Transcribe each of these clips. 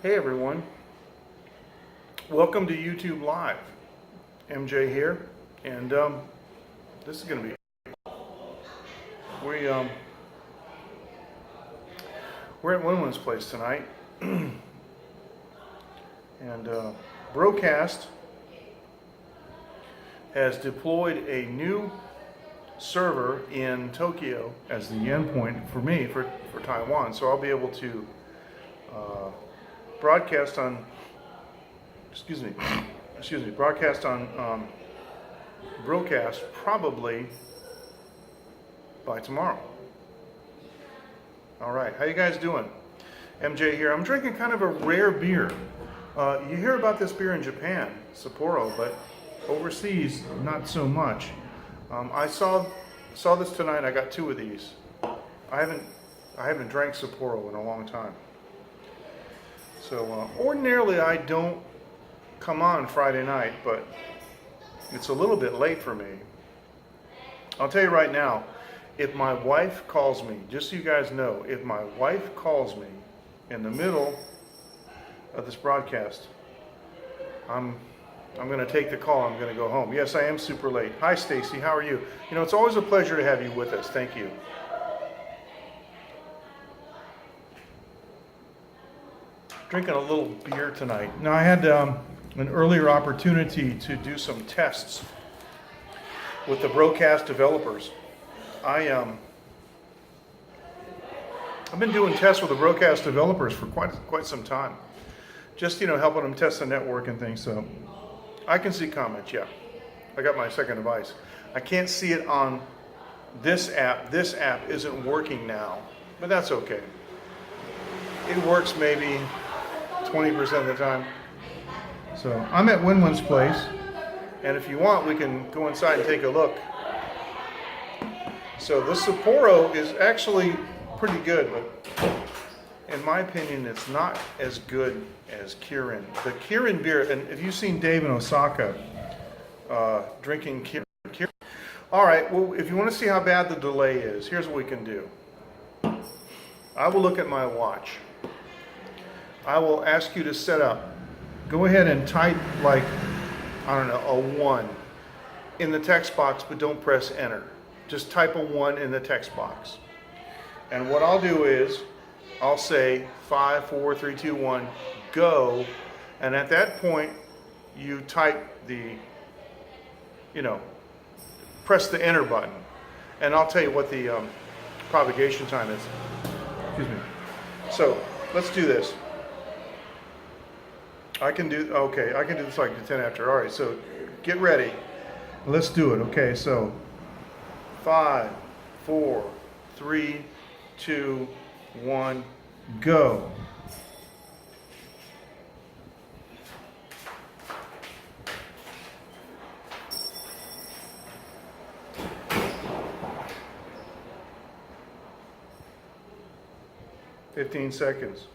Hey everyone, welcome to YouTube Live. MJ here, and this is going to be we're at Wenwen's place tonight, and Brocast has deployed a new server in Tokyo as the endpoint for me for Taiwan, so I'll be able to broadcast on Brocast probably by tomorrow. All right, how you guys doing? MJ here. I'm drinking kind of a rare beer. You hear about this beer in Japan, Sapporo, but overseas not so much. I saw this tonight. I got two of these. I haven't drank Sapporo in a long time. So ordinarily I don't come on Friday night, but it's a little bit late for me. I'll tell you right now, if my wife calls me, just so you guys know, if my wife calls me in the middle of this broadcast, I'm going to take the call. I'm going to go home. Yes, I am super late. Hi, Stacy. How are you? You know, it's always a pleasure to have you with us. Thank you. Drinking a little beer tonight. Now, I had an earlier opportunity to do some tests with the Brocast developers. I've been doing tests with the Brocast developers for quite some time. Just, you know, helping them test the network and things. So I can see comments, yeah. I got my second device. I can't see it on this app. This app isn't working now, but that's okay. It works maybe 20% of the time. So I'm at Wenwen's place, and if you want, we can go inside and take a look. So this Sapporo is actually pretty good, but in my opinion, it's not as good as Kirin. The Kirin beer, and if you've seen Dave in Osaka drinking Kirin. All right, well, if you want to see how bad the delay is, here's what we can do. I will look at my watch. I will ask you to set up. Go ahead and type, like, I don't know, a 1 in the text box, but don't press enter. Just type a 1 in the text box. And what I'll do is, I'll say 5, 4, 3, 2, 1, go. And at that point, you type the, you know, press the enter button. And I'll tell you what the propagation time is. Excuse me. So, let's do this. I can do this like 10 after. All right, so get ready. Let's do it. Okay, so 5, 4, 3, 2, 1, go. $15 seconds.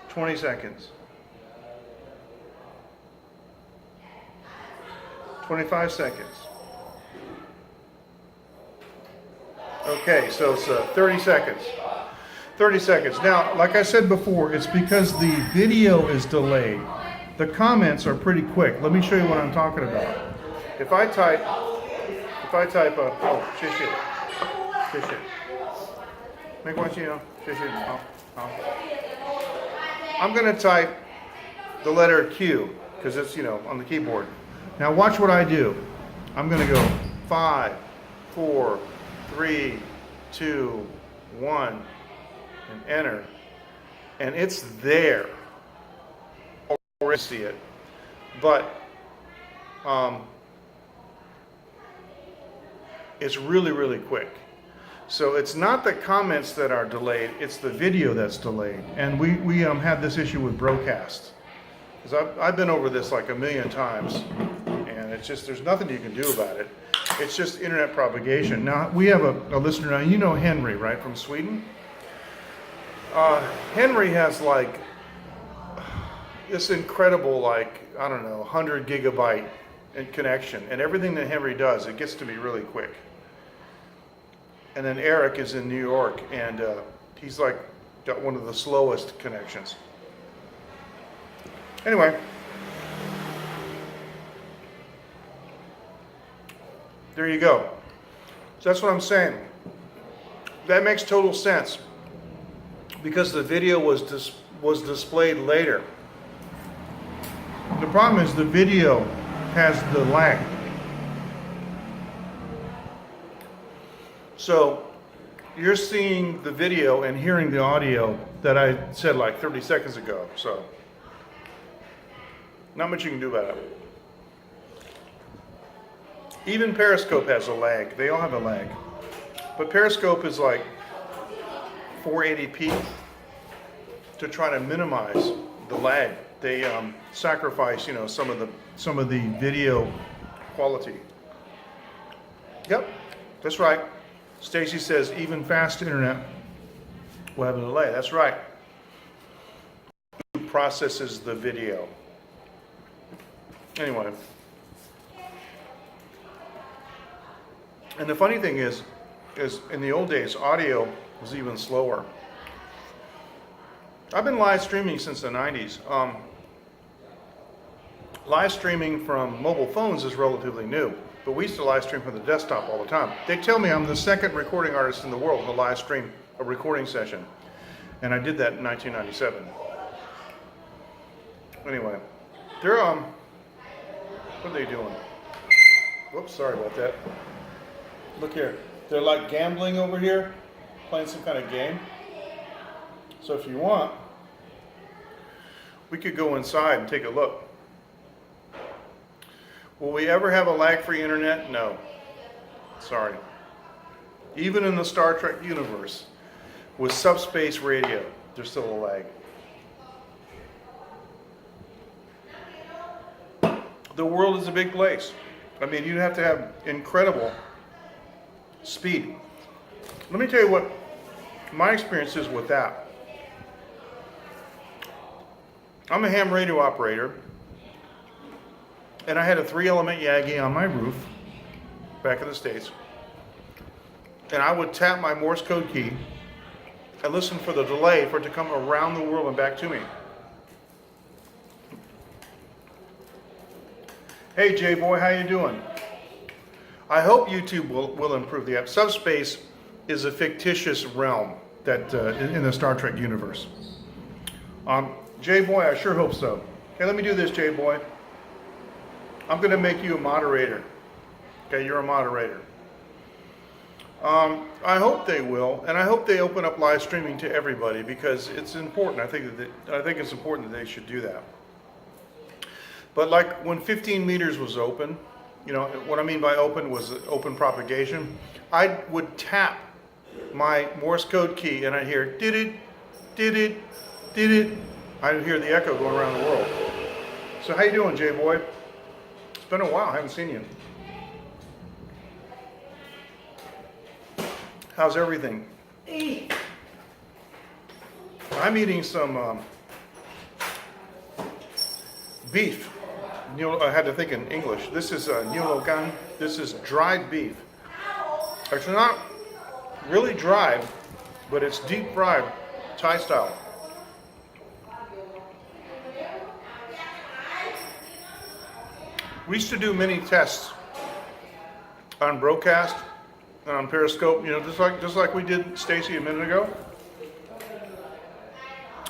20 seconds. 25 seconds. Okay, so it's 30 seconds. 30 seconds. Now, like I said before, it's because the video is delayed. The comments are pretty quick. Let me show you what I'm talking about. If I type, oh, shit. Make one, you know, shit. I'm going to type the letter Q because it's, you know, on the keyboard. Now watch what I do. I'm going to go 5, 4, 3, 2, 1, and enter. And it's there. Already see it. But it's really, really quick. So it's not the comments that are delayed, it's the video that's delayed. And we had this issue with Brocast. Because I've been over this like a million times, and it's just, there's nothing you can do about it. It's just internet propagation. Now, we have a listener now, you know Henry, right, from Sweden? Henry has like this incredible, like, I don't know, 100 gigabyte connection. And everything that Henry does, it gets to me really quick. And then Eric is in New York, and He's like got one of the slowest connections. Anyway, there you go. So that's what I'm saying. That makes total sense because the video was displayed later. The problem is the video has the lag. So you're seeing the video and hearing the audio that I said like 30 seconds ago. So not much you can do about it. Even Periscope has a lag. They all have a lag. But Periscope is like 480p to try to minimize the lag. They sacrifice, you know, some of the video quality. Yep, that's right. Stacy says even fast internet will have a delay. That's right. It processes the video. Anyway. And the funny thing is in the old days, audio was even slower. I've been live streaming since the 90s. Live streaming from mobile phones is relatively new, but we used to live stream from the desktop all the time. They tell me I'm the second recording artist in the world to live stream a recording session, and I did that in 1997. Anyway, they're what are they doing? Whoops, sorry about that. Look here, they're like gambling over here, playing some kind of game. So if you want, we could go inside and take a look. Will we ever have a lag-free internet? No. Sorry. Even in the Star Trek universe, with subspace radio, there's still a lag. The world is a big place. I mean, you'd have to have incredible speed. Let me tell you what my experience is with that. I'm a ham radio operator, and I had a 3-element Yagi on my roof back in the States, and I would tap my Morse code key and listen for the delay for it to come around the world and back to me. Hey J-Boy, how you doing? I hope YouTube will improve the app. Subspace is a fictitious realm that in the Star Trek universe. J-Boy, I sure hope so. Okay, let me do this, J-Boy. I'm going to make you a moderator. Okay, you're a moderator. I hope they will, and I hope they open up live streaming to everybody because it's important. I think it's important that they should do that. But like when 15 meters was open, you know, what I mean by open was open propagation. I would tap my Morse code key and I'd hear did it, did it, did it. I'd hear the echo going around the world. So how you doing, J-Boy? It's been a while, I haven't seen you. How's everything? I'm eating some beef. I had to think in English. This is niulogan. This is dried beef. It's not really dried, but it's deep fried, Thai style. We used to do many tests on Brocast and on Periscope, you know, just like we did Stacy a minute ago.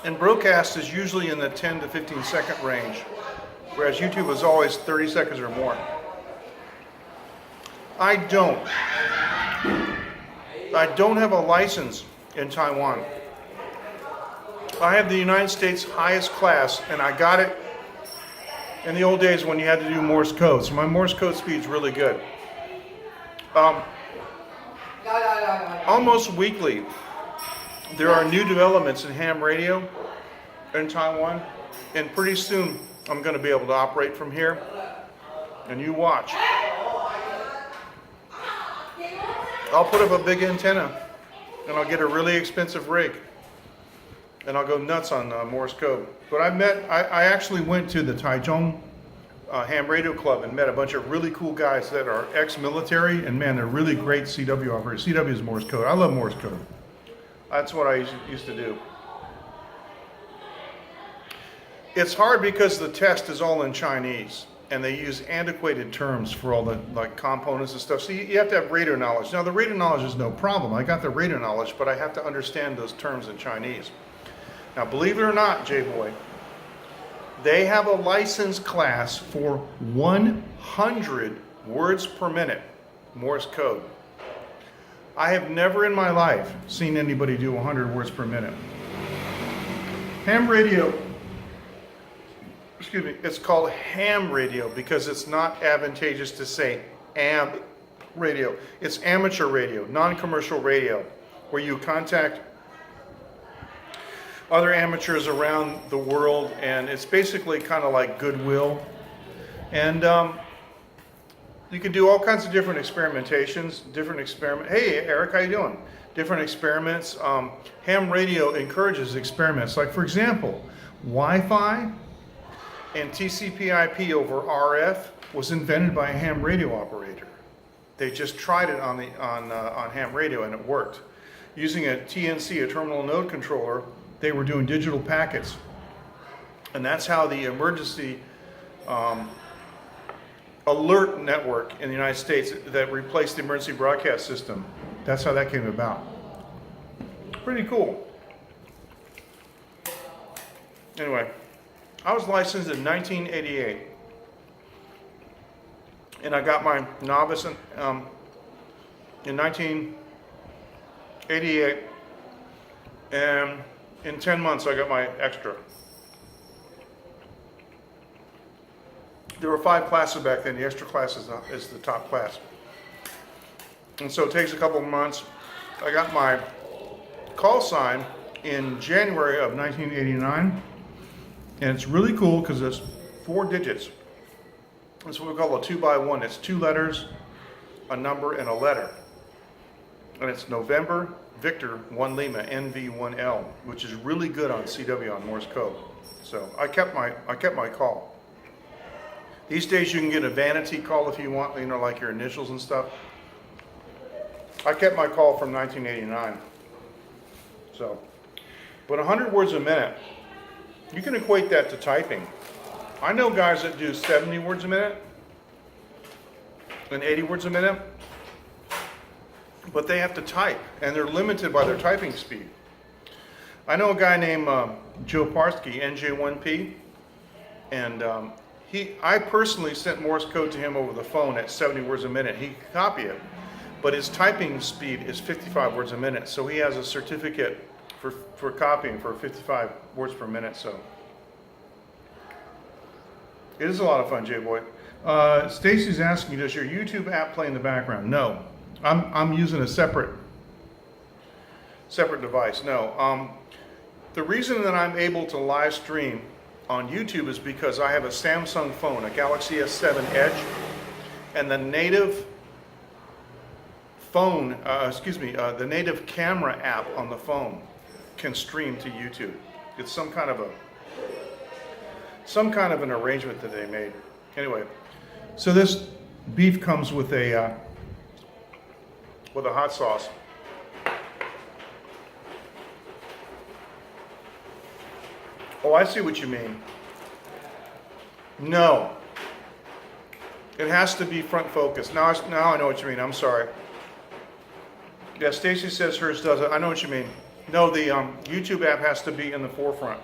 And Brocast is usually in the 10 to 15 second range, whereas YouTube is always 30 seconds or more. I don't have a license in Taiwan. I have the United States highest class, and I got it in the old days when you had to do Morse code. So my Morse code speed's really good. Almost weekly, there are new developments in ham radio in Taiwan, and pretty soon I'm going to be able to operate from here, and you watch. I'll put up a big antenna, and I'll get a really expensive rig, and I'll go nuts on Morse code. But I actually went to the Taichung Ham Radio Club and met a bunch of really cool guys that are ex-military, and man, they're really great CW operators. CW is Morse code. I love Morse code. That's what I used to do. It's hard because the test is all in Chinese, and they use antiquated terms for all the like components and stuff. So you have to have radio knowledge. Now the radio knowledge is no problem. I got the radio knowledge, but I have to understand those terms in Chinese. Now believe it or not, J-Boy, they have a license class for 100 words per minute, Morse code. I have never in my life seen anybody do 100 words per minute. Ham radio, excuse me, it's called ham radio because it's not advantageous to say am radio. It's amateur radio, non-commercial radio, where you contact other amateurs around the world, and it's basically kind of like Goodwill. And you can do all kinds of different experimentations, Hey, Eric, how you doing? Different experiments. Ham radio encourages experiments. Like, for example, Wi-Fi and TCP/IP over RF was invented by a ham radio operator. They just tried it on ham radio, and it worked. Using a TNC, a terminal node controller, they were doing digital packets. And that's how the emergency alert network in the United States that replaced the emergency broadcast system, that's how that came about. Pretty cool. Anyway, I was licensed in 1988, and I got my novice in 1988, and in 10 months I got my extra. There were 5 classes back then. The extra class is the top class. And so it takes a couple of months. I got my call sign in January of 1989. And it's really cool because it's 4 digits. It's what we call a 2x1. It's 2 letters, a number, and a letter. And it's November, Victor, 1 Lima, NV, 1L, which is really good on CW on Morse code. So I kept my call. These days you can get a vanity call if you want, you know, like your initials and stuff. I kept my call from 1989. So, but 100 words a minute, you can equate that to typing. I know guys that do 70 words a minute and 80 words a minute, but they have to type, and they're limited by their typing speed. I know a guy named Joe Parsky, NJ1P, and I personally sent Morse code to him over the phone at 70 words a minute. He could copy it, but his typing speed is 55 words a minute, so he has a certificate for copying for 55 words per minute. So it is a lot of fun, J-Boy. Stacy's asking, does your YouTube app play in the background? No, I'm using a separate device. No, the reason that I'm able to live stream on YouTube is because I have a Samsung phone, a Galaxy S7 Edge, and the native phone, the native camera app on the phone can stream to YouTube. It's some kind of an arrangement that they made. Anyway, so this beef comes with a hot sauce. Oh, I see what you mean. No. It has to be front focused. Now I know what you mean. I'm sorry. Yeah, Stacy says hers does it. I know what you mean. No, the YouTube app has to be in the forefront.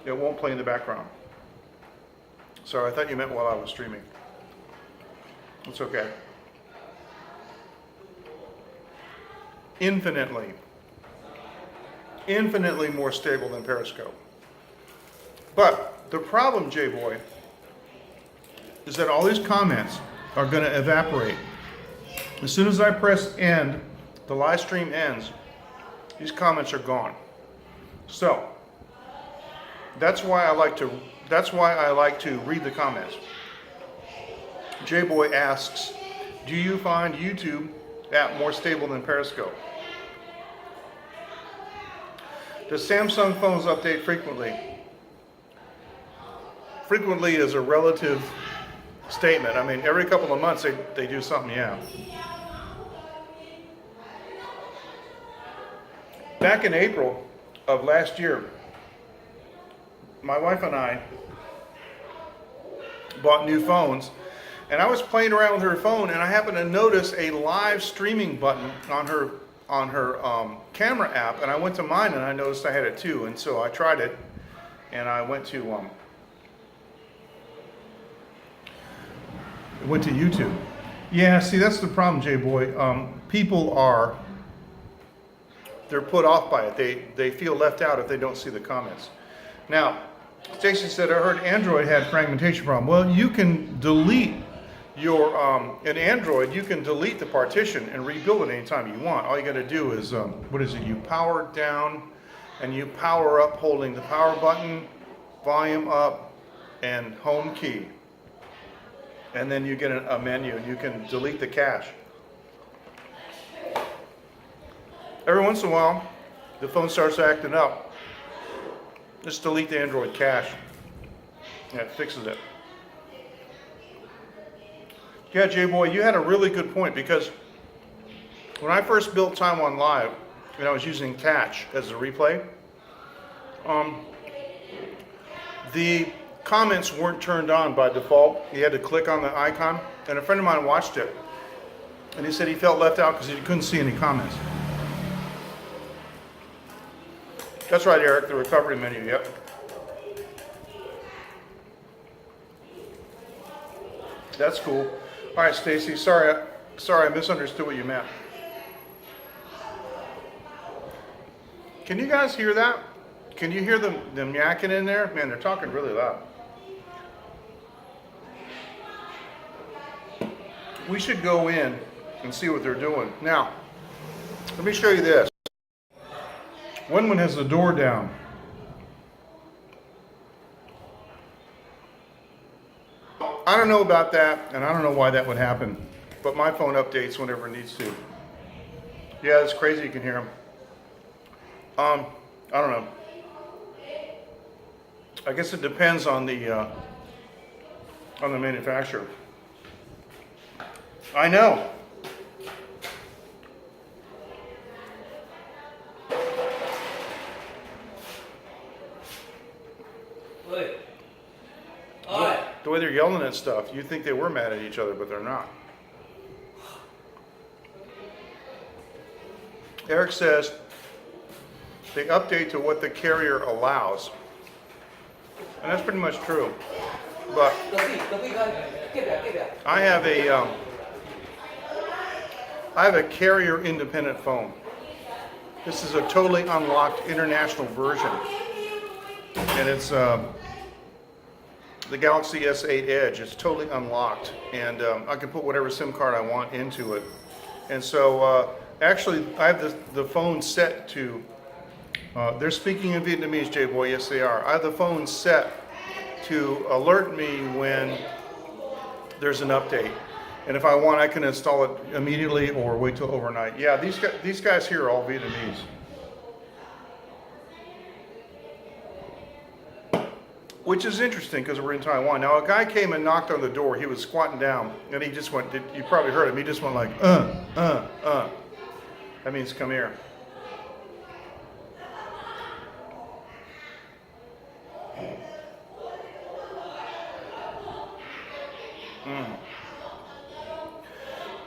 It won't play in the background. Sorry, I thought you meant while I was streaming. It's okay. Infinitely more stable than Periscope. But the problem, J-Boy, is that all these comments are going to evaporate. As soon as I press end, the live stream ends, these comments are gone. So that's why I like to read the comments. J-Boy asks, do you find YouTube app more stable than Periscope? Does Samsung phones update frequently? Frequently is a relative statement. I mean, every couple of months they do something, yeah. back in April of last year, my wife and I bought new phones, and I was playing around with her phone, and I happened to notice a live streaming button on her camera app, and I went to mine and I noticed I had it too, and so I tried it, and I went to YouTube. Yeah, see, that's the problem, J-Boy. People they're put off by it. They feel left out if they don't see the comments. Now, Stacy said, I heard Android had fragmentation problem. Well, you can delete your, in Android, you can delete the partition and rebuild it anytime you want. All you got to do is, you power down and you power up holding the power button, volume up, and home key. And then you get a menu and you can delete the cache. Every once in a while, the phone starts acting up. Just delete the Android cache. Yeah, it fixes it. Yeah, J-Boy, you had a really good point, because when I first built Taiwan Live, and I was using Catch as a replay, the comments weren't turned on by default. You had to click on the icon, and a friend of mine watched it, and he said he felt left out because he couldn't see any comments. That's right, Eric, the recovery menu, yep. That's cool. All right, Stacy, sorry I misunderstood what you meant. Can you guys hear that? Can you hear them yakking in there? Man, they're talking really loud. We should go in and see what they're doing. Now, let me show you this. Wenwen has the door down. I don't know about that, and I don't know why that would happen, but my phone updates whenever it needs to. Yeah, it's crazy you can hear them. I don't know. I guess it depends on the manufacturer. I know. The way they're yelling at stuff, you'd think they were mad at each other, but they're not. Eric says they update to what the carrier allows. And that's pretty much true. But I have a carrier independent phone. This is a totally unlocked international version. And it's the Galaxy S8 Edge. It's totally unlocked, and I can put whatever SIM card I want into it. And so actually I have the phone set to, they're speaking in Vietnamese, J-Boy, yes they are. I have the phone set to alert me when there's an update. And if I want, I can install it immediately or wait till overnight. Yeah, these guys here are all Vietnamese. Which is interesting because we're in Taiwan. Now, a guy came and knocked on the door. He was squatting down, and he just went, you probably heard him, he just went like, That means come here.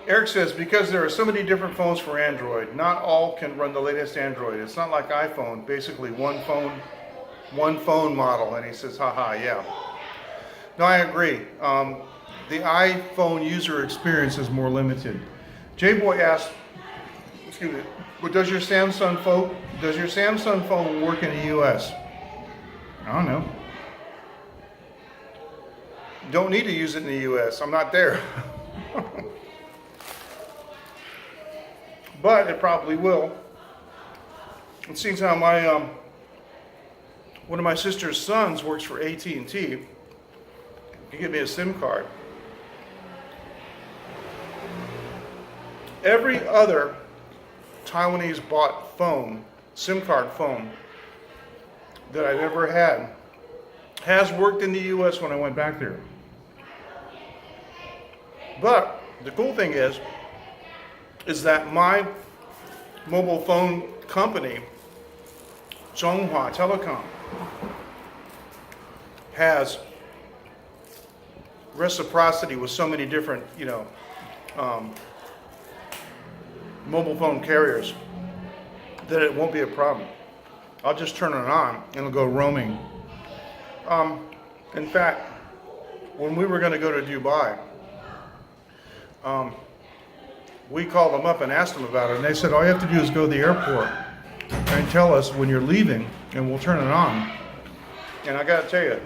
Eric says, because there are so many different phones for Android, not all can run the latest Android. It's not like iPhone, basically one phone model. And he says, haha, yeah. No, I agree. The iPhone user experience is more limited. J-Boy asked, excuse me, but does your Samsung phone work in the US? I don't know. Don't need to use it in the US. I'm not there. But it probably will. It seems how one of my sister's sons works for AT&T. He gave me a SIM card. Every other Taiwanese bought phone, SIM card phone, that I've ever had has worked in the US when I went back there. But the cool thing is that my mobile phone company Zhonghua Telecom has reciprocity with so many different, mobile phone carriers that it won't be a problem. I'll just turn it on and it'll go roaming. In fact, when we were going to go to Dubai, we called them up and asked them about it, and they said all you have to do is go to the airport and tell us when you're leaving, and we'll turn it on. And I got to tell you,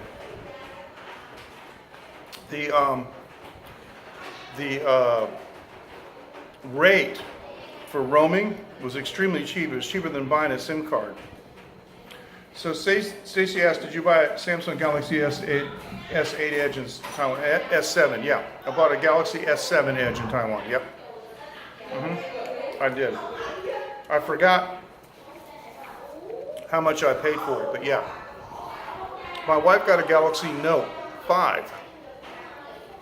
the rate for roaming was extremely cheap. It was cheaper than buying a SIM card. So Stacy asked, did you buy a Samsung Galaxy S8 Edge in Taiwan? S7, yeah. I bought a Galaxy S7 Edge in Taiwan, yep. I did. I forgot how much I paid for it, but yeah. My wife got a Galaxy Note 5.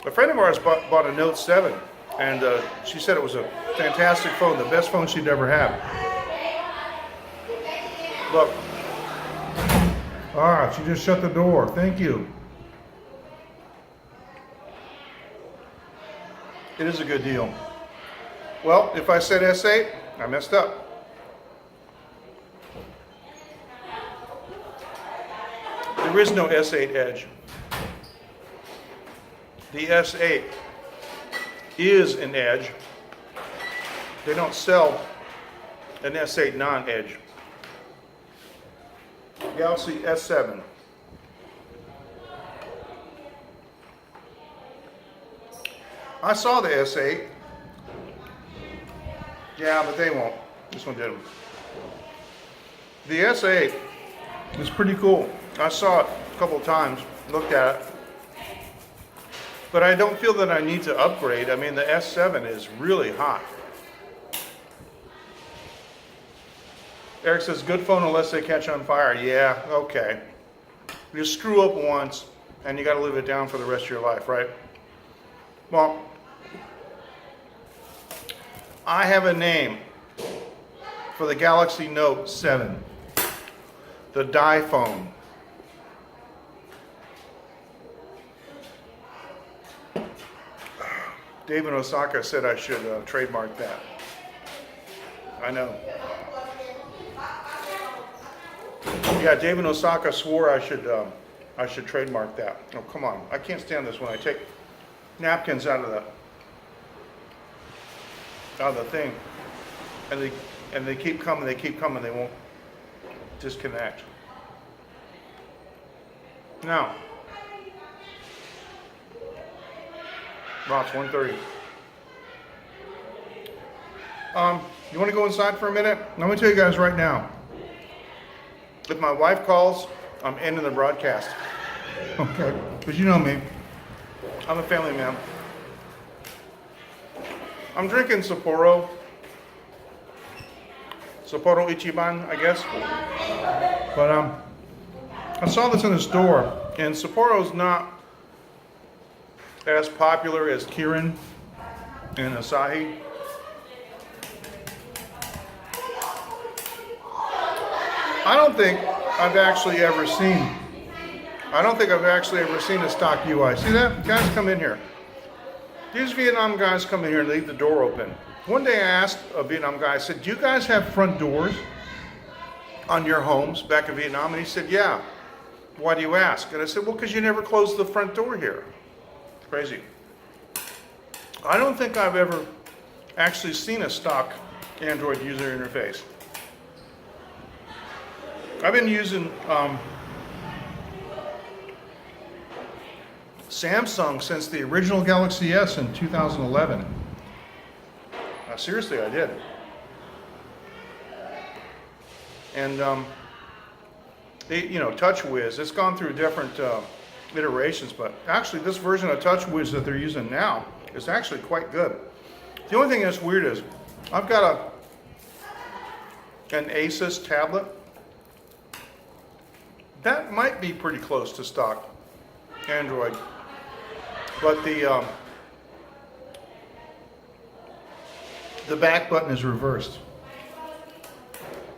A friend of ours bought a Note 7, and she said it was a fantastic phone, the best phone she'd ever had. Look. Ah, she just shut the door. Thank you. It is a good deal. Well, if I said S8, I messed up. There is no S8 Edge. The S8 is an Edge. They don't sell an S8 non-Edge. Galaxy S7. I saw the S8. Yeah, but they won't. This one didn't. The S8 is pretty cool. I saw it a couple of times, looked at it. But I don't feel that I need to upgrade. I mean, the S7 is really hot. Eric says, good phone unless they catch on fire. Yeah, okay. You screw up once, and you got to live it down for the rest of your life, right? Well, I have a name for the Galaxy Note 7. The Die Phone. David Osaka said I should trademark that. I know. Yeah, David Osaka swore I should trademark that. Oh, come on. I can't stand this when I take napkins out of the thing. And they keep coming, they won't disconnect. Now, wow, it's 1:30. You want to go inside for a minute? I'm going to tell you guys right now. If my wife calls, I'm ending the broadcast. Okay, because you know me. I'm a family man. I'm drinking Sapporo. Sapporo Ichiban, I guess. But I saw this in the store, and Sapporo's not as popular as Kirin and Asahi. I don't think I've actually ever seen a stock UI. See that? Guys come in here. These Vietnam guys come in here and leave the door open. One day I asked a Vietnam guy, I said, do you guys have front doors on your homes back in Vietnam? And he said, yeah. Why do you ask? And I said, well, because you never close the front door here. Crazy. I don't think I've ever actually seen a stock Android user interface. I've been using Samsung since the original Galaxy S in 2011. Seriously, I did. And TouchWiz, it's gone through different iterations, but actually this version of TouchWiz that they're using now is actually quite good. The only thing that's weird is I've got an Asus tablet. That might be pretty close to stock Android, but the back button is reversed.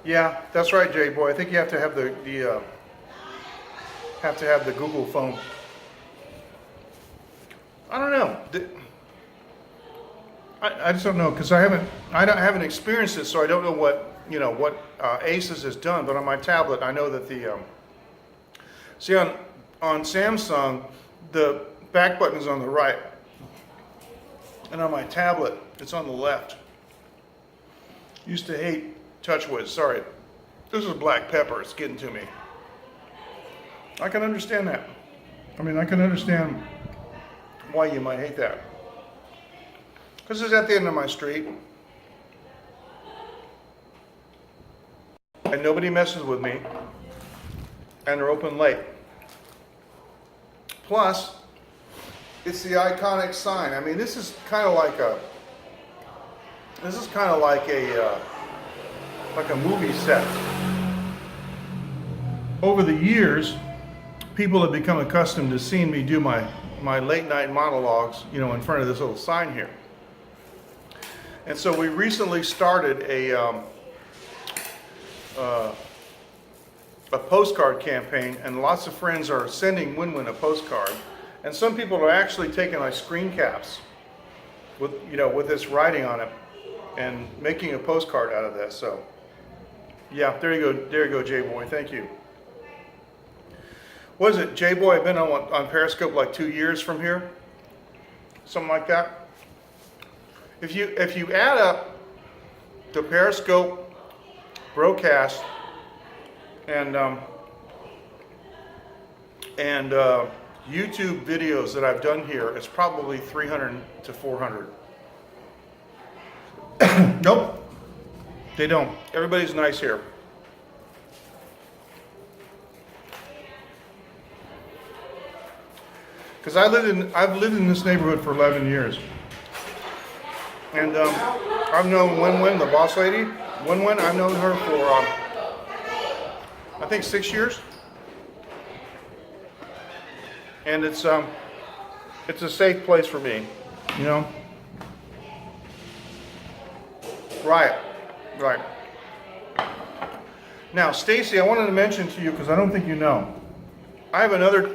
Yeah, that's right, Jay boy. I think you have to have the Google phone. I don't know. I just don't know because I haven't experienced it, so I don't know what Asus has done. But on my tablet, I know that see on Samsung, the back button is on the right, and on my tablet, it's on the left. Used to hate TouchWiz. Sorry, this is black pepper. It's getting to me. I can understand that. I mean, I can understand why you might hate that. Because it's at the end of my street. And nobody messes with me. And they're open late. Plus, it's the iconic sign. I mean, this is kind of like a movie set. Over the years, people have become accustomed to seeing me do my late night monologues, in front of this little sign here. And so we recently started a postcard campaign, and lots of friends are sending Wenwen a postcard. And some people are actually taking my screen caps with this writing on it and making a postcard out of this. So yeah, there you go, Jay boy. Thank you. What is it, Jay boy? I've been on Periscope like 2 years from here, something like that. If you add up the Periscope, Brocast, and YouTube videos that I've done here, it's probably 300 to 400. Nope, they don't. Everybody's nice here. Because I've lived in this neighborhood for 11 years. And I've known Wenwen, the boss lady. Wenwen, I've known her for, I think 6 years. And it's a safe place for me, Right. Now, Stacy, I wanted to mention to you, because I don't think you know, I have another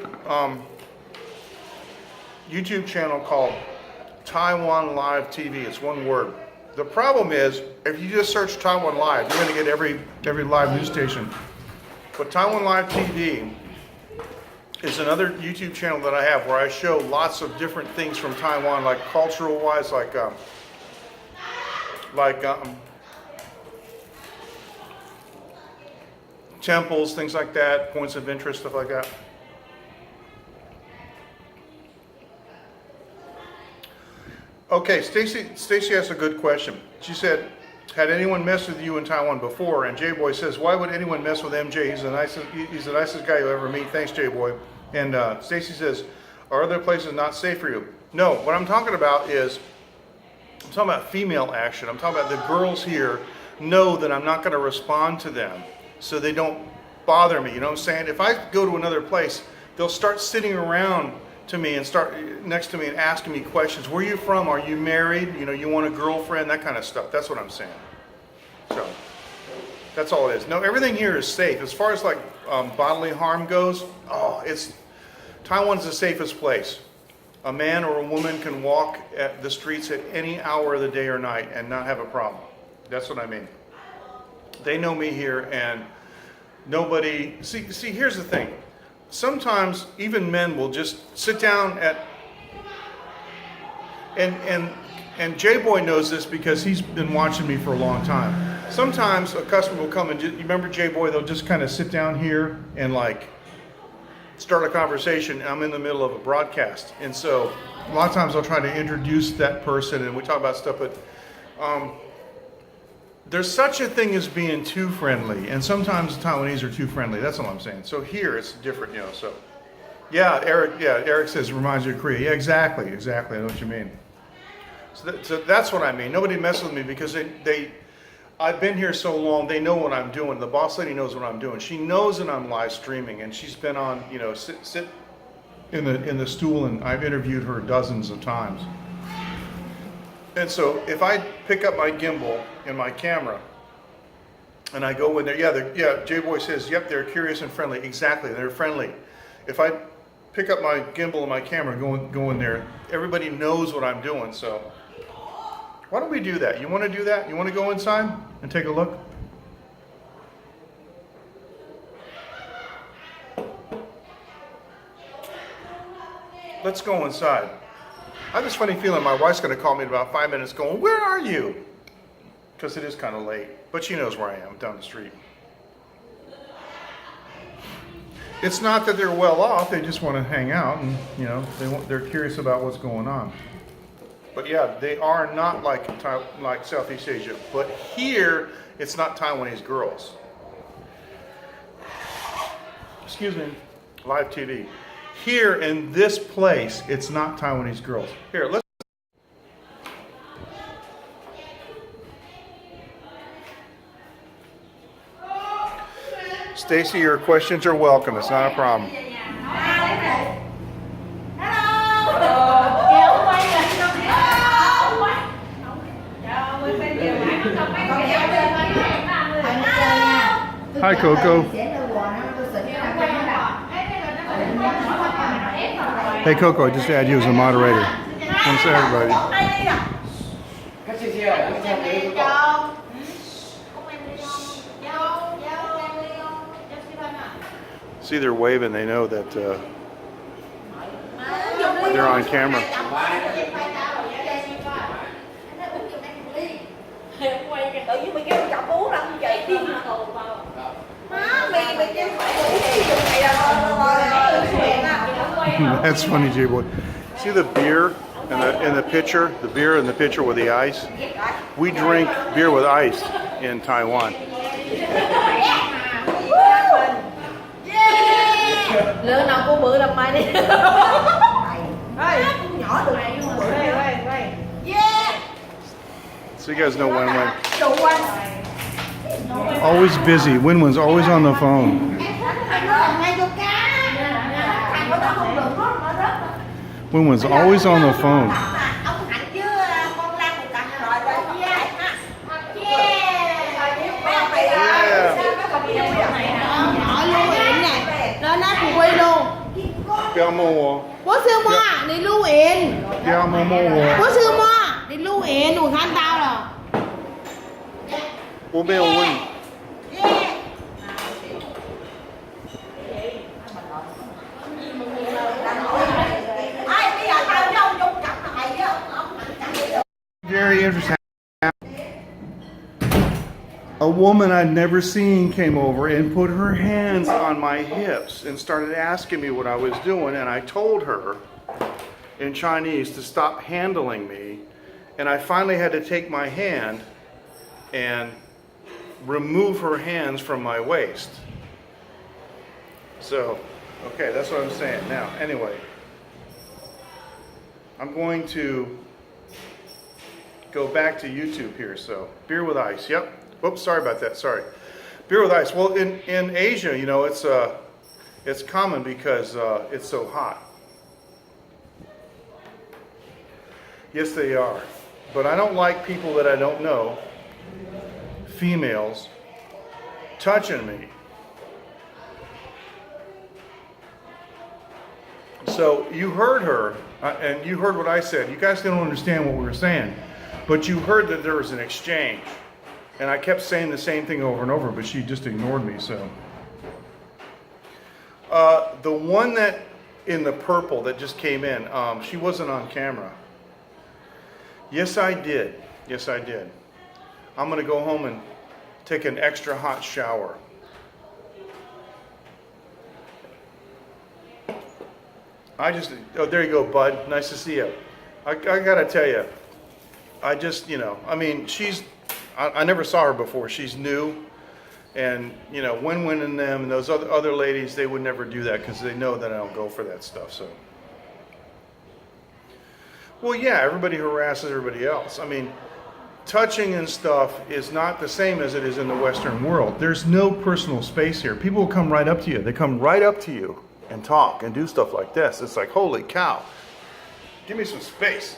YouTube channel called Taiwan Live TV. It's one word. The problem is, if you just search Taiwan Live, you're going to get every live news station. But Taiwan Live TV is another YouTube channel that I have where I show lots of different things from Taiwan, like cultural-wise, like temples, things like that, points of interest, stuff like that. Okay, Stacy asked a good question. She said, had anyone messed with you in Taiwan before? And J-Boy says, why would anyone mess with MJ? He's the nicest guy you'll ever meet. Thanks, J-Boy. And Stacy says, are other places not safe for you? No, what I'm talking about is, I'm talking about female action. I'm talking about the girls here know that I'm not going to respond to them, so they don't bother me. You know what I'm saying? If I go to another place, they'll start sitting around to me and start next to me and asking me questions. Where are you from? Are you married? You want a girlfriend? That kind of stuff. That's what I'm saying. So that's all it is. No, everything here is safe. As far as like bodily harm goes, Taiwan's the safest place. A man or a woman can walk at the streets at any hour of the day or night and not have a problem. That's what I mean. They know me here, and nobody. See, here's the thing. Sometimes even men will just sit down and J-Boy knows this because he's been watching me for a long time. Sometimes a customer will come and you remember J-Boy, they'll just kind of sit down here and like start a conversation, and I'm in the middle of a broadcast. And so a lot of times I'll try to introduce that person and we talk about stuff, but there's such a thing as being too friendly, and sometimes the Taiwanese are too friendly. That's all I'm saying. So here it's different, so. Yeah, Eric says it reminds you of Korea. Yeah, exactly. I know what you mean. So that's what I mean. Nobody messes with me because I've been here so long, they know what I'm doing. The boss lady knows what I'm doing. She knows that I'm live streaming, and she's been on, sit in the stool, and I've interviewed her dozens of times. And so if I pick up my gimbal and my camera And I go in there, yeah, J-Boy says, yep, they're curious and friendly. Exactly, they're friendly. If I pick up my gimbal and my camera, go in there, everybody knows what I'm doing, so. Why don't we do that? You want to do that? You want to go inside and take a look? Let's go inside. I have this funny feeling my wife's going to call me in about 5 minutes going, where are you? Because it is kind of late. But she knows where I am, down the street. It's not that they're well off, they just want to hang out and, you know, they're curious about what's going on. But yeah, they are not like Southeast Asia. But here, it's not Taiwanese girls. Excuse me, live TV. Here in this place, it's not Taiwanese girls. Here, let's. Stacy, your questions are welcome. It's not a problem. Hi, Coco. Hey, Coco, I just add you as a moderator. Want to say everybody. See, they're waving. They know that they're on camera. That's funny, J-Boy. See the beer in the pitcher? The beer in the pitcher with the ice? We drink beer with ice in Taiwan. Lỡ nào cô bự làm mày đi. Nhỏ từ này bự đi. So you guys know Wenwen. Always busy. Wenwen's always on the phone. Wenwen's always on the phone. Bố sư moa đi lưu yên. Bố sư moa đi lưu yên, đủ than tao rồi. 我没有问。Very interesting. A woman I'd never seen came over and put her hands on my hips and started asking me what I was doing, and I told her in Chinese to stop handling me, and I finally had to take my hand and remove her hands from my waist. So, okay, that's what I'm saying. Now, anyway, I'm going to go back to YouTube here. So, beer with ice. Yep. Oops, sorry about that. Sorry. Beer with ice. Well, in Asia, you know, it's common because it's so hot. Yes, they are. But I don't like people that I don't know, females, touching me. So you heard her, and you heard what I said. You guys didn't understand what we were saying, but you heard that there was an exchange. And I kept saying the same thing over and over, but she just ignored me, so. The one that in the purple that just came in, she wasn't on camera. Yes, I did. Yes, I did. I'm going to go home and take an extra hot shower. Oh, there you go, bud. Nice to see you. I got to tell you, I just, you know, I mean, I never saw her before. She's new. And, you know, Wenwen and them and those other ladies, they would never do that because they know that I don't go for that stuff, so. Well, yeah, everybody harasses everybody else. I mean, touching and stuff is not the same as it is in the Western world. There's no personal space here. People will come right up to you. They come right up to you and talk and do stuff like this. It's like, holy cow. Give me some space.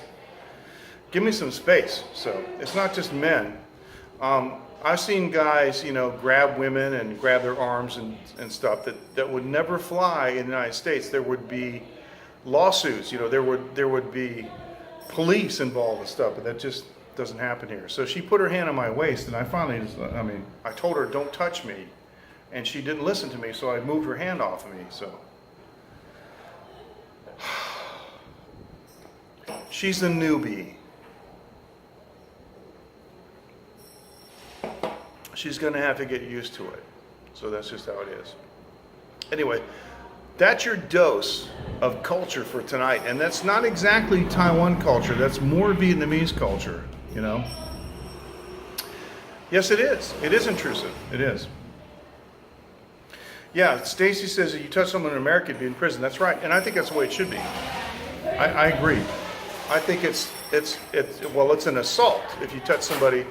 Give me some space. So it's not just men. I've seen guys, you know, grab women and grab their arms and stuff that would never fly in the United States. There would be lawsuits, you know, there would be police involved and stuff, but that just doesn't happen here. So she put her hand on my waist, and I finally just, I told her, don't touch me, and she didn't listen to me, so I moved her hand off of me, so. She's a newbie. She's going to have to get used to it. So that's just how it is. Anyway, that's your dose of culture for tonight. And that's not exactly Taiwan culture. That's more Vietnamese culture, you know. Yes, it is. It is intrusive. It is. Yeah, Stacy says that you touch someone in America, you'd be in prison. That's right. And I think that's the way it should be. I agree. I think it's an assault if you touch somebody,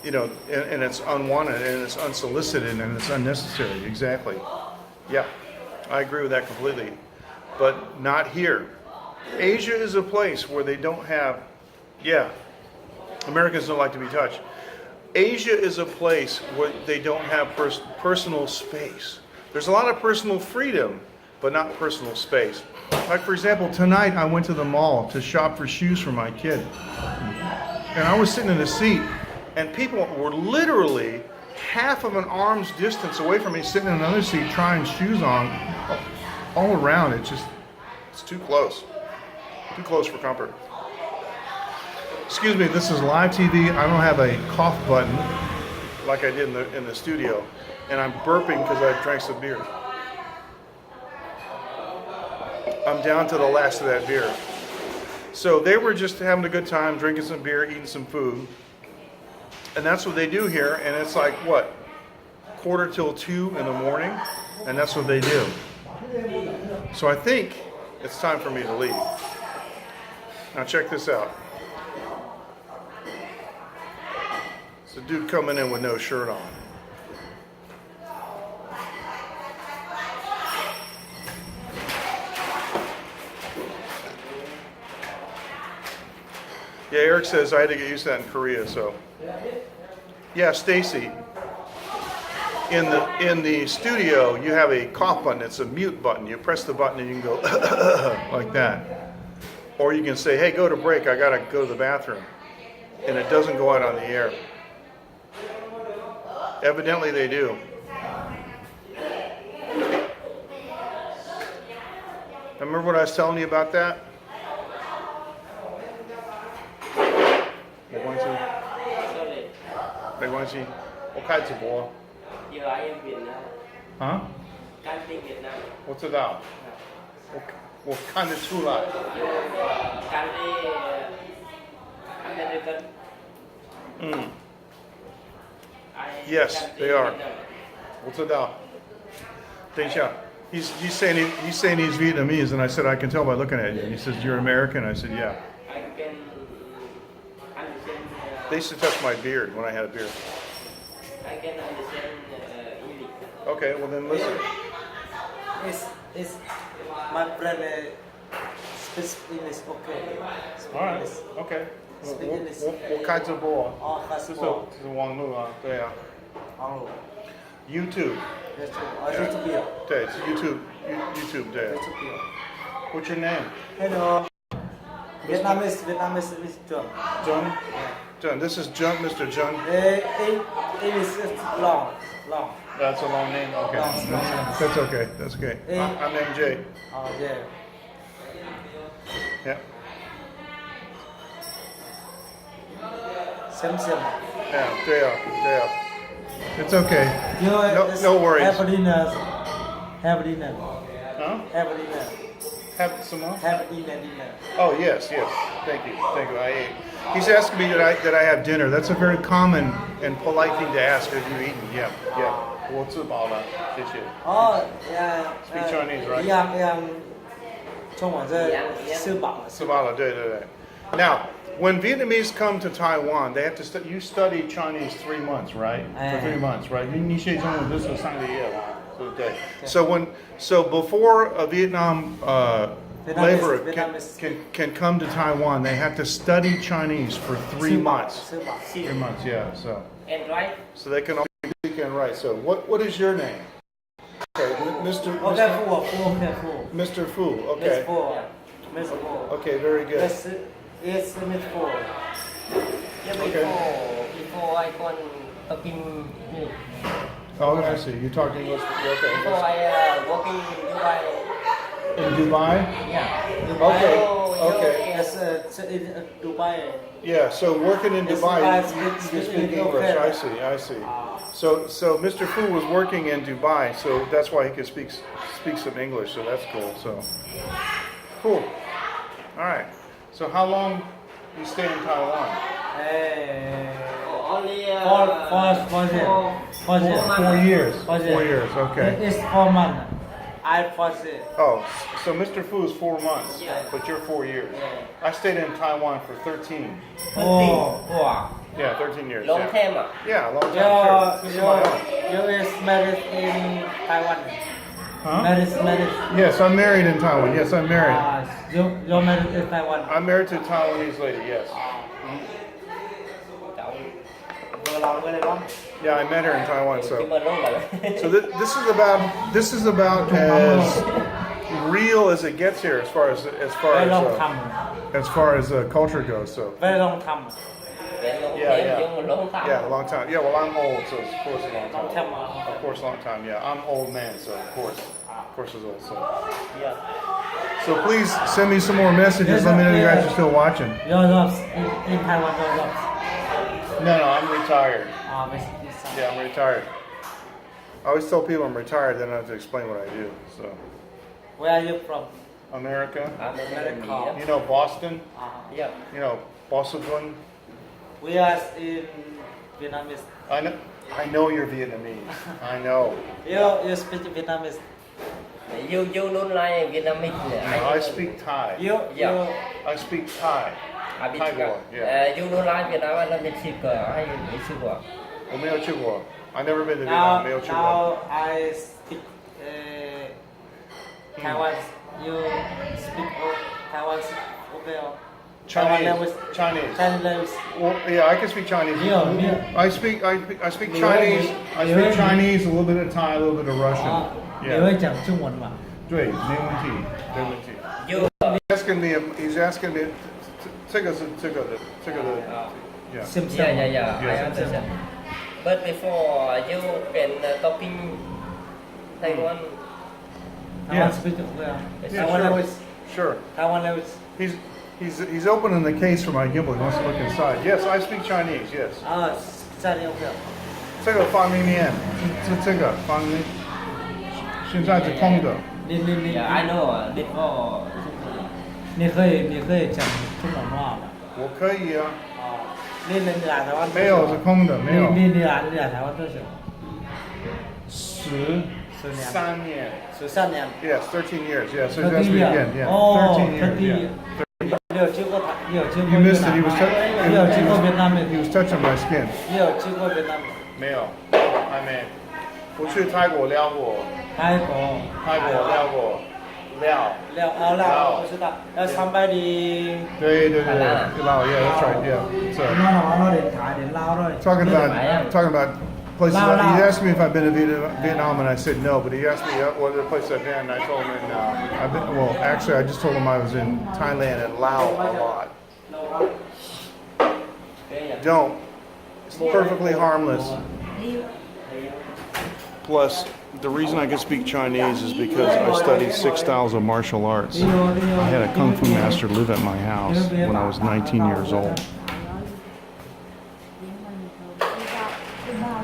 you know, and it's unwanted and it's unsolicited and it's unnecessary. Exactly. Yeah, I agree with that completely. But not here. Asia is a place where they don't have, Americans don't like to be touched. Asia is a place where they don't have personal space. There's a lot of personal freedom, but not personal space. Like, for example, tonight I went to the mall to shop for shoes for my kid. And I was sitting in a seat, and people were literally half of an arm's distance away from me, sitting in another seat trying shoes on all around. It's too close. Too close for comfort. Excuse me, this is live TV. I don't have a cough button like I did in the studio. And I'm burping because I drank some beer. I'm down to the last of that beer. So they were just having a good time, drinking some beer, eating some food. And that's what they do here. And it's like, what, 1:45 in the morning? And that's what they do. So I think it's time for me to leave. Now check this out. It's a dude coming in with no shirt on. Yeah, Eric says I had to get used to that in Korea, so. Yeah, Stacy. In the studio, you have a cough button. It's a mute button. You press the button and you can go like that. Or you can say, hey, go to break. I got to go to the bathroom. And it doesn't go out on the air. Evidently, they do. Remember what I was telling you about that? 没关系，没关系，我开直播。啊？我知道，我看得出来。嗯。Yes, they are. 我知道。等一下。He's saying he's Vietnamese, and I said I can tell by looking at you. And he says you're American. I said yeah. They used to touch my beard when I had a beard. I can understand English. Okay, well then listen. It's my brother speaks English okay. All right. Okay. 我开直播。哦，开直播。这是网络啊，对啊。网络。YouTube。YouTube。对，是 YouTube 对。YouTube。 What's your name? Hello. Vietnamese is John. John. John. This is John, Mr. John. English is long. That's a long name. Okay. That's okay. That's okay. I'm MJ. Oh yeah. Yeah. Same. Yeah. Yeah. It's okay. No worries. Have dinner. Huh? Have dinner. Have some more? Have dinner. Oh yes. Thank you. I ate. He's asking me that I have dinner. That's a very common and polite thing to ask if you're eating. Yeah. 我吃饱了，谢谢。Oh yeah. Speak Chinese, right? 一样。中文是吃饱了。吃饱了，对。Now, when Vietnamese come to Taiwan, they have to you study Chinese 3 months, right? For 3 months, right? 你学中文就是3个月嘛，对不对？ So before a Vietnam laborer can come to Taiwan, they have to study Chinese for 3 months. 3 months, yeah. So and right. So they can all speak and write. So what is your name? Okay, Mr. Okay, Fu. Okay, Fu. Mr. Fu. Miss Okay. Fu. Miss Fu. Okay, very good. Yes, yes, Miss Fu. Yeah, Okay. before I go talking Oh, I see. You talk English. Okay. before I working in Dubai. In Dubai? Yeah. Okay. Oh, Okay. Yes, in Dubai. Yeah. So working in Yes, Dubai, I you can speak English. I see. I see. So Mr. Fu was working in Dubai, so that's why he could speak some English. So that's cool. So cool. All right. So how long you stay in Taiwan? Only For 4 years. 4 years. years. Okay. It's 4 months. I was it. Oh, so Mr. Fu is 4 months, Yeah. but you're 4 years. Yeah. I stayed in Taiwan for 13. Oh, wow. Yeah, 13 years. long yeah. time. Yeah, a long time. Sure. This is my own. You is married in Taiwan. Huh? Married. Yes, I'm married in Taiwan. Yes, I'm married. You're married in Taiwan. I'm married to a Taiwanese lady. Yes. Vừa lòng với này không? Yeah, I met her in Taiwan. So, Nhưng mà lâu rồi. so this is about as real as it gets here, as far Very long time. as culture goes. So, Very long time. Yeah. Nhưng mà long time. yeah, a long time. Yeah, well, I'm old, so of course a long Long time. time. Of course, a long time. Yeah, I'm old man, so of course it's old. So, Yeah. so please send me some more messages. Let me know you guys are still watching. Your jobs in Taiwan, your jobs. No, I'm retired. Miss. Yeah, I'm retired. I always tell people I'm retired, then I have to explain what I do. So, Where are you from? America, I'm American. you know Boston, Yeah. you know Boston. We are in Vietnamese. I know you're Vietnamese. I know. You speak Vietnamese. You don't like Vietnamese. I speak Thai. You I speak Thai. I be Thai boy. Yeah. you don't like Vietnam. I don't speak. I speak. 我没有去过. I've never been to Vietnam. 没有去过. now I speak Taiwan. You speak Taiwan okay? Chinese. Chinese. Well, yeah, I can speak Chinese. Yeah. I speak Chinese. I speak Chinese, a little bit of Thai, a little bit of Russian. 你 Yeah. 会讲中文吗？对，没问题，没问题。 You He's asking me. 这个的 Yeah. yeah. I Yes. understand. But before you been talking Taiwan. Taiwan speak well. Yeah, Taiwan sure. language. Sure. Taiwan language. He's opening the case for my gimbal. He wants to look inside. Yes, I speak Chinese. Yes. 家里有没有？这个方便面，这个方便面，现在是空的。你 Yeah, I know. Before. 你可以讲中文话吗？我可以啊。你来台湾多久？没有是空的，没有。你来台湾多久13年。 ？13年。 Yes, 13 years. Yeah, so that's me again. Yeah, 13 years. Yeah. 你有去过你有去过 You 越 missed it. 南 He 吗 was 你有去过越南 he 没？ was touching my skin. 你有去过越南没？没有，还没。我去泰国撩过，泰国撩过，撩。我知道，要300里。对，lao. Yeah, that's right. Yeah. So เราเรียนขายเรียนเล่าด้วย talking about places. Lao. He asked me if I've been to Vietnam, and I said no. But he asked me what other place I've been, and I told him I've been. Well, actually, I just told him I was in Thailand and Laos a lot. Don't. It's perfectly harmless. Plus, the reason I can speak Chinese is because I studied 6 styles of martial arts. I had a kung fu master live at my house when I was 19 years old.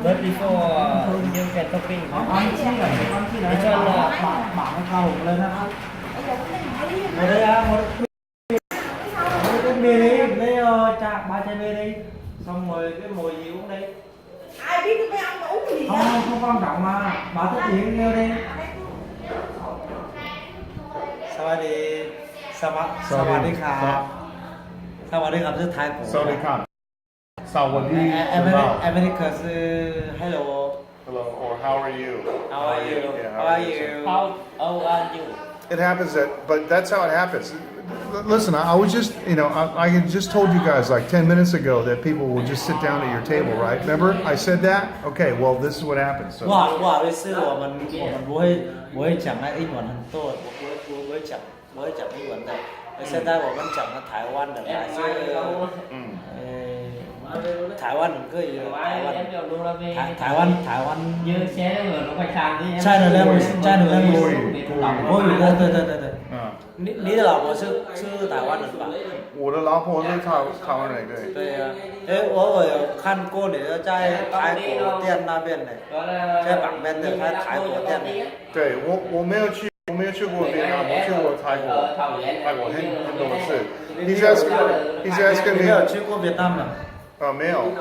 But before you can talking. หมดเลยอ่ะหมดcái bia đi lấy cha ba chai bia đi xong rồi cái mùi gì uống đi Ai biết mấy ông mà uống gì không quan trọng mà bà thích gì cũng nêu điสวัสดีครับสวัสดีครับชื่อไทยผม Sawadee-kan. Sawadee. อเมริกาคือ hello Hello, or how are you? how are you Yeah, how are you How old are you? it happens but that's how it happens. Listen, I was just, I had just told you guys like 10 minutes ago that people will just sit down at your table, right? Remember I said that? Okay, well this is what happens. So. 我英文的，现在我们讲的台湾的还是台湾人可以台湾 như xe người nó quay sang đi China language 国语的对你的老婆是台湾人吧？我的老婆是台湾人，对。对呀，我有看过你的在泰国店那边的，在旁边的在泰国店的。对，我没有去过越南，我去过泰国很多次。He's asking me 没有去过越南吗？没有。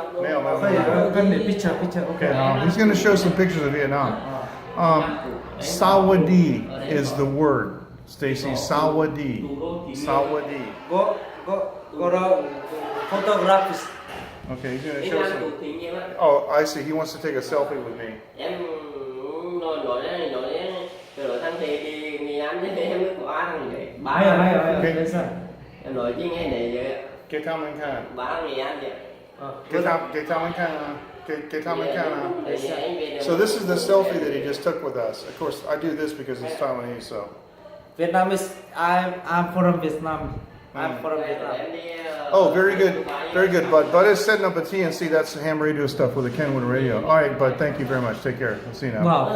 可以跟你 picture Okay, he's going to show some pictures of Vietnam. Sawadi is the word. Stacy, Sawadi. Go to photographs. Okay, he's going to show some. Oh, I see. He wants to take a selfie with me. Em nổi thằng thì người ăn chứ em mới có ăn gì Hay em nổi chứ nghe này vậy Cái thăm anh Khan. bán người ăn vậy Cái thăm anh Khan. So this is the selfie that he just took with us. Of course, I do this because it's Taiwanese, so. Vietnamese. I'm from Vietnam. I'm from Vietnam. Oh, very good. Very good, Bud. Bud is setting up a TNC. That's the ham radio stuff with the Kenwood radio. All right, Bud, thank you very much. Take care. We'll see you now. Wow.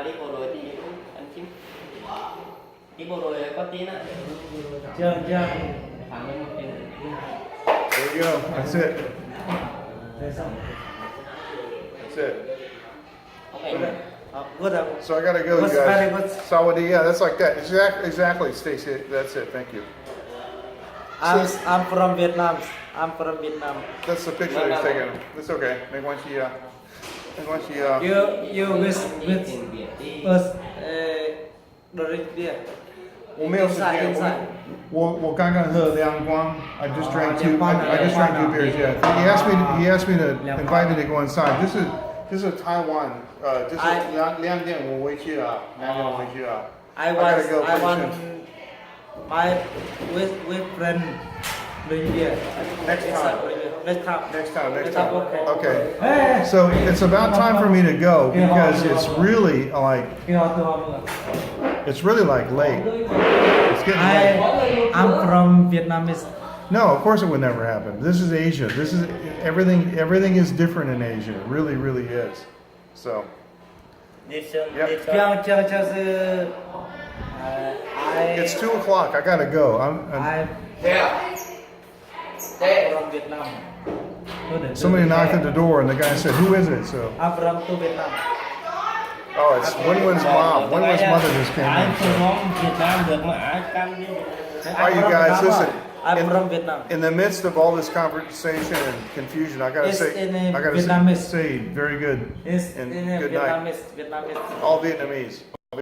đi bộ đội thì ăn chim đi bộ đội có tin á Chưa. phản ứng một tiếng There you go. That's it. That's it. okay Good. So I gotta go, you What's very guys. good? Sawadi, yeah, that's like that. Exactly, Stacy. That's it. Thank you. I'm from Vietnam. That's the picture he's taking. That's okay. Make one she. You with us drink beer. 我没有时间。我刚刚喝两罐。I just drank two beers. Yeah. He asked me to invite me to go inside. This is Taiwan. 就是2点我回去了。I gotta want go my with friend drink beer. Next time. Okay. So it's about time for me to go because it's really like late. It's getting late. I'm from Vietnamese. No, of course it would never happen. This is Asia. This is everything. Everything is different in Asia. It really, really is. So. Yep. It's 2:00. I gotta go. I'm from Vietnam. Somebody knocked at the door and the guy said, "Who is it?" So. I'm from Vietnam. Oh, it's Wenwen's mom. Wenwen's mother just came in. All right, you guys, listen. I'm from Vietnam. In the midst of all this conversation and confusion, I gotta say, very good It's and in good night. Vietnamese. All Vietnamese.